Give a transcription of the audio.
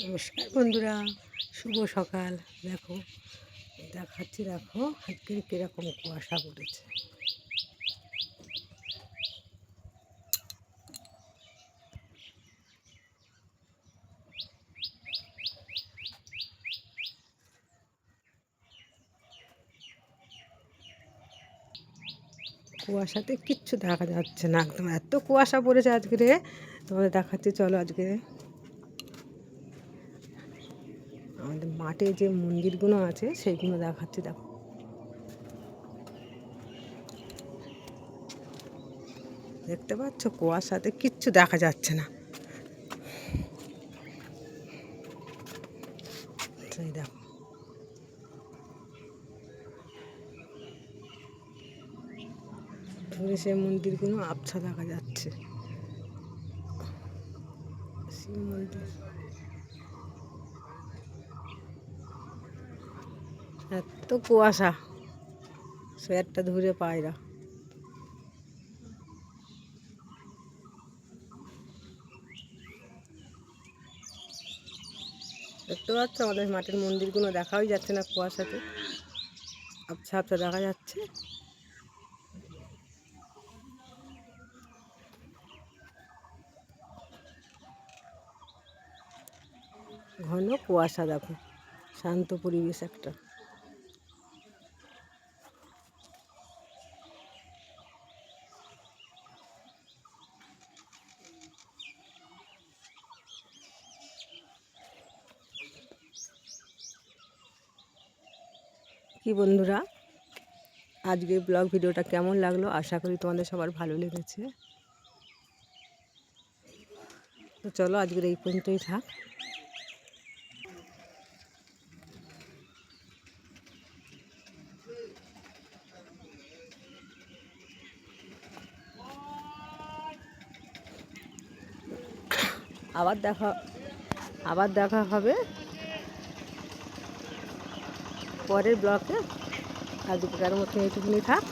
নমস্কার বন্ধুরা, শুভ সকাল। দেখো দেখাচ্ছি, দেখো আজকে কীরকম কুয়াশা পড়েছে। কুয়াশাতে কিচ্ছু দেখা যাচ্ছে না, একদম এত কুয়াশা পড়েছে আজকে। তোমাদের দেখাচ্ছি, চলো আজকে আমাদের মাঠে যে মন্দিরগুলো আছে সেইগুলো দেখাচ্ছি। দেখো দেখতে পাচ্ছ, কুয়াশাতে কিচ্ছু দেখা যাচ্ছে না। সেই দেখো, দূরে সেই মন্দিরগুলো আবছা দেখা যাচ্ছে। শিব মন্দির, এত কুয়াশা, সোয়েটারটা ধরে পায়রা। দেখতে পাচ্ছ, আমাদের মাটির মন্দিরগুলো দেখাই যাচ্ছে না, কুয়াশাতে আবছা আবছা দেখা যাচ্ছে। ঘন কুয়াশা, দেখো শান্ত পরিবেশ একটা। কি বন্ধুরা, আজকে ব্লগ ভিডিওটা কেমন লাগলো? আশা করি তোমাদের সবার ভালো লেগেছে। তো চলো আজকের এই পর্যন্তই থাক। আবার দেখা হবে পরের ব্লগে। আজকের মতো এইটুকুনি থাক।